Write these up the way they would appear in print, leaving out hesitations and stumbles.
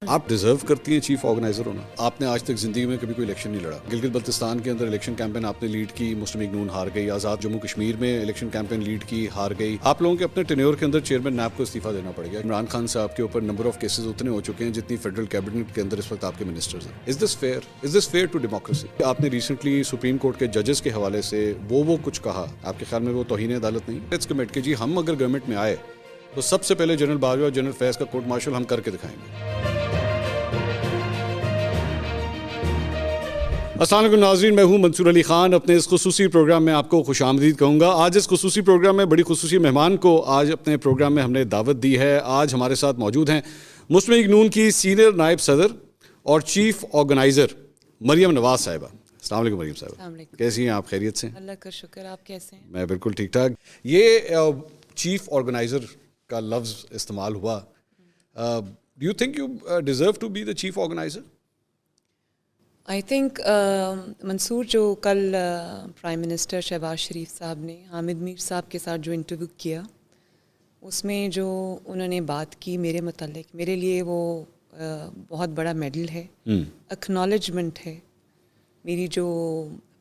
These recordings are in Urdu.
آپ ڈیزرو کرتی ہیں چیف آرگنائزر ہونا. آپ نے آج تک زندگی میں کبھی کوئی الیکشن نہیں لڑا. گلگت بلتستان کے اندر الیکشن کیمپین آپ نے لیڈ کی, مسلم لیگ نون ہار گئی. آزاد جموں کشمیر میں الیکشن کیمپین لیڈ کی, ہار گئی. آپ لوگوں کے اپنے ٹینیور کے اندر چیئرمین نیب کو استعفیٰ دینا پڑ گیا. عمران خان صاحب کے اوپر نمبر آف کیسز اتنے ہو چکے ہیں جتنی فیڈرل کیبنٹ کے اندر اس وقت آپ کے منسٹرز ہیں. Is this fair? Is this fair to democracy? آپ نے ریسنٹلی سپریم کورٹ کے ججز کے حوالے سے وہ کچھ کہا, آپ کے خیال میں وہ توہین عدالت نہیں؟ لیٹس کمٹ کہ جی ہم اگر گورنمنٹ میں آئے تو سب سے پہلے جنرل باجوہ اور جنرل فیض کا کورٹ مارشل ہم کر کے دکھائیں گے. السلام علیکم ناظرین, میں ہوں منصور علی خان. اپنے اس خصوصی پروگرام میں آپ کو خوش آمدید کہوں گا. آج اس خصوصی پروگرام میں بڑی خصوصی مہمان کو آج اپنے پروگرام میں ہم نے دعوت دی ہے. آج ہمارے ساتھ موجود ہیں مسلم لیگ نون کی سینئر نائب صدر اور چیف آرگنائزر مریم نواز صاحبہ. السلام علیکم مریم صاحبہ, کیسی ہیں آپ؟ خیریت سے؟ اللہ کا شکر, آپ کیسے ہیں؟ میں بالکل ٹھیک ٹھاک. یہ چیف آرگنائزر کا لفظ استعمال ہوا, do you think you deserve to be the chief organiser? I think Mansoor, جو کل پرائم منسٹر شہباز شریف صاحب نے حامد میر صاحب کے ساتھ جو انٹرویو کیا, اس میں جو انہوں نے بات کی میرے متعلق, میرے لیے وہ بہت بڑا میڈل ہے, اکنالجمنٹ ہے. میری جو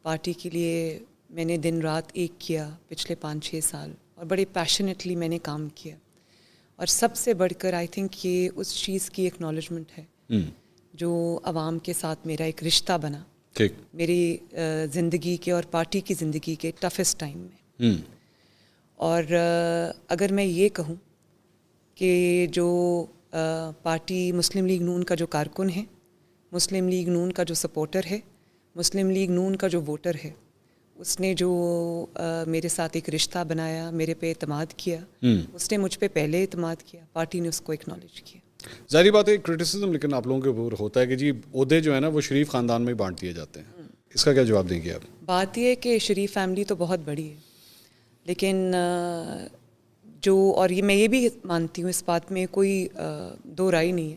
پارٹی کے لیے میں نے دن رات ایک کیا پچھلے 5-6 سال, اور بڑے پیشنیٹلی میں نے کام کیا, اور سب سے بڑھ کر آئی تھنک یہ اس چیز کی اکنالجمنٹ ہے جو عوام کے ساتھ میرا ایک رشتہ بنا میری زندگی کے اور پارٹی کی زندگی کے ٹفسٹ ٹائم میں. اور اگر میں یہ کہوں کہ جو پارٹی مسلم لیگ نون کا جو کارکن ہے, مسلم لیگ نون کا جو سپورٹر ہے, مسلم لیگ نون کا جو ووٹر ہے, اس نے جو میرے ساتھ ایک رشتہ بنایا, میرے پہ اعتماد کیا, اس نے مجھ پہ پہلے اعتماد کیا, پارٹی نے اس کو اکنالج کیا. ظاہری بات ہے کرٹیسزم لیکن آپ لوگوں کے اوپر ہوتا ہے کہ جی عہدے جو ہے نا وہ شریف خاندان میں ہی بانٹ دیے جاتے ہیں. اس کا کیا جواب دیں گے آپ؟ بات یہ ہے کہ شریف فیملی تو بہت بڑی ہے, لیکن جو, اور یہ میں یہ بھی مانتی ہوں, اس بات میں کوئی دو رائے نہیں ہے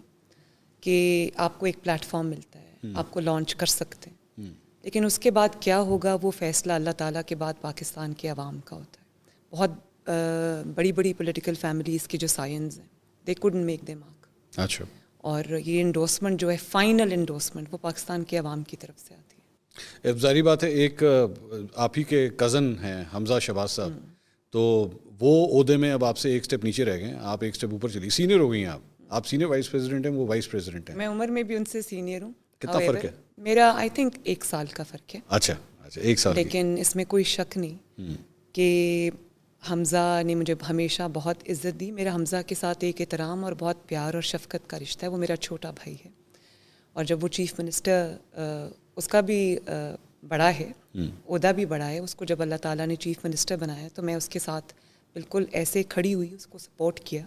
کہ آپ کو ایک پلیٹ فارم ملتا ہے, آپ کو لانچ کر سکتے ہیں, لیکن اس کے بعد کیا ہوگا وہ فیصلہ اللہ تعالیٰ کے بعد پاکستان کے عوام کا ہوتا ہے. بہت بڑی بڑی پولیٹیکل فیملیز کے جو سائنز ہیں, دے کوڈنٹ میک دیم آک. اچھا. اور یہ انڈورسمنٹ جو ہے, فائنل انڈورسمنٹ, وہ پاکستان کے عوام کی طرف سے آتی ہے. ظاہری بات ہے, ایک آپ ہی کے کزن ہیں حمزہ شہباز صاحب, تو وہ عہدے میں اب آپ سے ایک سٹیپ نیچے رہ گئے, آپ ایک سٹیپ اوپر چلی, سینئر ہو گئی ہیں آپ سینئر وائس پریزیڈنٹ ہیں, وہ وائس پریزیڈنٹ ہیں. میں عمر میں بھی ان سے سینئر ہوں. کتنا فرق ہے؟ میرا آئی تھنک 1 سال کا فرق ہے. اچھا 1 سال. لیکن اس میں کوئی شک نہیں کہ حمزہ نے مجھے ہمیشہ بہت عزت دی. میرا حمزہ کے ساتھ ایک احترام اور بہت پیار اور شفقت کا رشتہ ہے. وہ میرا چھوٹا بھائی ہے, اور جب وہ چیف منسٹر, اس کا بھی بڑا ہے, عہدہ بھی بڑا ہے, اس کو جب اللہ تعالیٰ نے چیف منسٹر بنایا تو میں اس کے ساتھ بالکل ایسے کھڑی ہوئی, اس کو سپورٹ کیا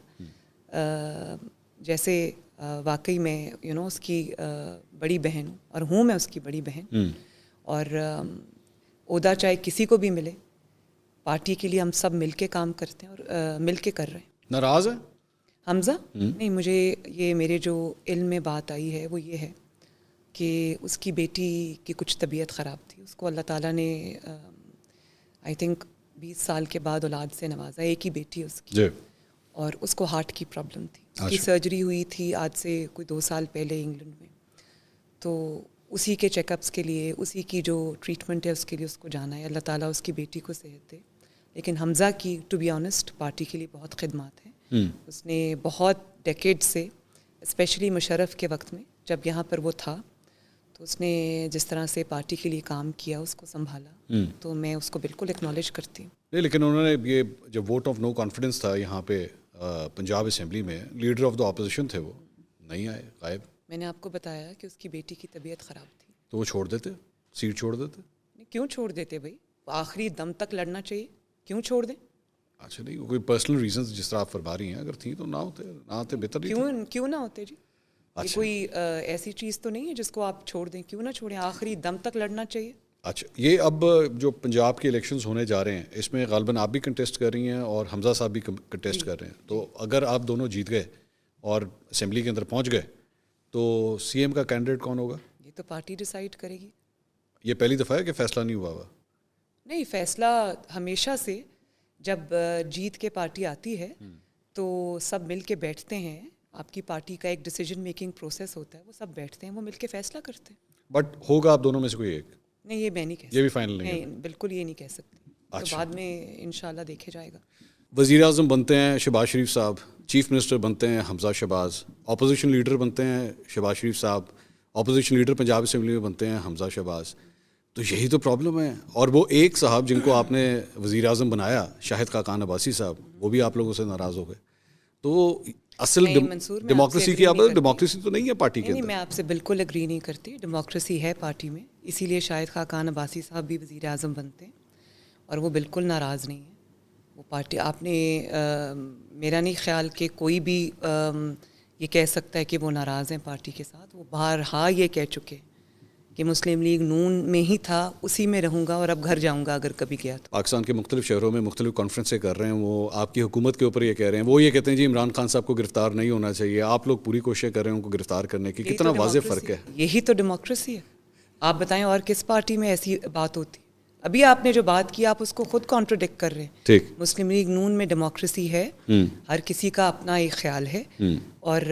جیسے واقعی میں اس کی بڑی بہن ہوں, اور ہوں میں اس کی بڑی بہن. اور عہدہ چاہے کسی کو بھی ملے, پارٹی کے لیے ہم سب مل کے کام کرتے ہیں اور مل کے کر رہے ہیں. ناراض ہے حمزہ؟ نہیں, مجھے یہ میرے جو علم میں بات آئی ہے وہ یہ ہے کہ اس کی بیٹی کی کچھ طبیعت خراب تھی, اس کو اللہ تعالیٰ نے آئی تھنک 20 سال کے بعد اولاد سے نوازا. ایک ہی بیٹی اس کی, اور اس کو ہارٹ کی پرابلم تھی. اس کی سرجری ہوئی تھی آج سے کوئی 2 سال پہلے انگلینڈ میں, تو اسی کے چیک اپس کے لیے, اسی کی جو ٹریٹمنٹ ہے اس کے لیے اس کو جانا ہے. اللہ تعالیٰ اس کی بیٹی کو صحت دے. لیکن حمزہ کی ٹو بی آنیسٹ پارٹی کے لیے بہت خدمات ہیں. اس نے بہت ڈیکیڈ سے, اسپیشلی مشرف کے وقت میں جب یہاں پر وہ تھا, تو اس نے جس طرح سے پارٹی کے لیے کام کیا, اس کو سنبھالا, تو میں اس کو بالکل اکنالج کرتی ہوں. نہیں, لیکن انہوں نے یہ جب ووٹ آف نو کانفیڈنس تھا یہاں پہ پنجاب اسمبلی میں, لیڈر آف دا اپوزیشن تھے, وہ نہیں آئے, غائب. میں نے آپ کو بتایا کہ اس کی بیٹی کی طبیعت خراب تھی, تو وہ چھوڑ دیتے, سیٹ چھوڑ دیتے. کیوں چھوڑ دیتے بھائی؟ آخری دم تک لڑنا چاہیے, کیوں چھوڑ دیں؟ اچھا, نہیں کوئی پرسنل ریزنز جس طرح آپ فرما رہی ہیں, اگر تھیں تو نہ آتے بہتر. کیوں نہ ہوتے جی؟ یہ کوئی ایسی چیز تو نہیں ہے جس کو آپ چھوڑ دیں. کیوں نہ چھوڑیں, آخری دم تک لڑنا چاہیے. اچھا, یہ اب جو پنجاب کے الیکشنز ہونے جا رہے ہیں, اس میں غالباً آپ بھی کنٹیسٹ کر رہی ہیں اور حمزہ صاحب بھی کنٹیسٹ کر رہے ہیں, تو اگر آپ دونوں جیت گئے اور اسمبلی کے اندر پہنچ گئے تو سی ایم کا کینڈیڈیٹ کون ہوگا؟ یہ تو پارٹی ڈیسائیڈ کرے گی. یہ پہلی دفعہ ہے کہ فیصلہ نہیں ہوا ہوا؟ نہیں, فیصلہ ہمیشہ سے, جب جیت کے پارٹی آتی ہے تو سب مل کے بیٹھتے ہیں آپ کی پارٹی کا ایک ڈیسیجن میکنگ پروسیس ہوتا ہے, وہ سب بیٹھتے ہیں, وہ مل کے فیصلہ کرتے ہیں. بٹ ہوگا آپ دونوں میں سے کوئی ایک؟ نہیں, یہ میں نہیں کہہ سکتی, یہ بھی فائنل نہیں ہے؟ بالکل یہ نہیں کہہ سکتی, تو بعد میں انشاءاللہ دیکھے جائے گا. وزیر اعظم بنتے ہیں شہباز شریف صاحب, چیف منسٹر بنتے ہیں حمزہ شہباز, اپوزیشن لیڈر بنتے ہیں شہباز شریف صاحب, اپوزیشن لیڈر پنجاب اسمبلی میں بنتے ہیں حمزہ شہباز. تو یہی تو پرابلم ہے. اور وہ ایک صاحب جن کو آپ نے وزیر اعظم بنایا, شاہد خاقان عباسی صاحب, وہ بھی آپ لوگوں سے ناراض ہو گئے. تو اصل ڈیموکریسی کی ڈیموکریسی تو نہیں ہے پارٹی کے نہیں, اندر. میں آپ سے بالکل اگری نہیں کرتی. ڈیموکریسی ہے پارٹی میں, اسی لیے شاہد خاقان عباسی صاحب بھی وزیر اعظم بنتے ہیں, اور وہ بالکل ناراض نہیں ہیں. وہ پارٹی, آپ نے میرا نہیں خیال کہ کوئی بھی یہ کہہ سکتا ہے کہ وہ ناراض ہیں پارٹی کے ساتھ. وہ بارہا یہ کہہ چکے کہ مسلم لیگ نون میں ہی تھا, اسی میں رہوں گا, اور اب گھر جاؤں گا اگر کبھی گیا تو. پاکستان کے مختلف شہروں میں مختلف کانفرنسیں کر رہے ہیں, وہ آپ کی حکومت کے اوپر یہ کہہ رہے ہیں, وہ یہ کہتے ہیں جی عمران خان صاحب کو گرفتار نہیں ہونا چاہیے, آپ لوگ پوری کوششیں کر رہے ہیں ان کو گرفتار کرنے کی. کتنا واضح فرق ہے. یہی تو ڈیموکریسی ہے. آپ بتائیں اور کس پارٹی میں ایسی بات ہوتی؟ ابھی آپ نے جو بات کی آپ اس کو خود کانٹروڈکٹ کر رہے ہیں. ٹھیک, مسلم لیگ نون میں ڈیموکریسی ہے, ہر کسی کا اپنا ایک خیال ہے, اور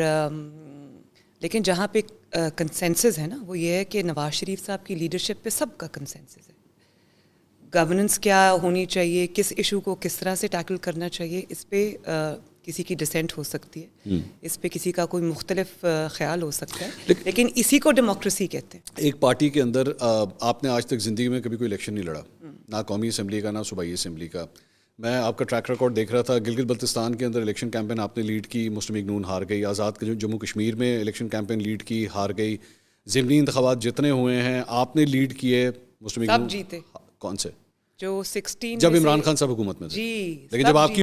لیکن جہاں پہ کنسنسس ہے نا, وہ یہ ہے کہ نواز شریف صاحب کی لیڈرشپ پہ سب کا کنسنسس ہے. گورننس کیا ہونی چاہیے, کس ایشو کو کس طرح سے ٹیکل کرنا چاہیے, اس پہ کسی کی ڈسینٹ ہو سکتی ہے, اس پہ کسی کا کوئی مختلف خیال ہو سکتا ہے, لیکن اسی کو ڈیموکریسی کہتے ہیں. ایک پارٹی کے اندر آپ نے آج تک زندگی میں کبھی کوئی الیکشن نہیں لڑا, نہ قومی اسمبلی کا نہ صوبائی اسمبلی کا. میں آپ کا ٹریک ریکارڈ دیکھ رہا تھا, گلگت بلتستان کے اندر الیکشن کیمپین آپ نے لیڈ کی, مسلم لیگ نون ہار گئی. آزاد جموں کشمیر میں الیکشن کیمپین لیڈ کی, ہار گئی. ضمنی انتخابات جتنے ہوئے ہیں آپ نے لیڈ کیے, مسلم لیگ سب جیتے. کون سے؟ جو 16 جب عمران خان صاحب حکومت میں تھے. جی, لیکن جب آپ کی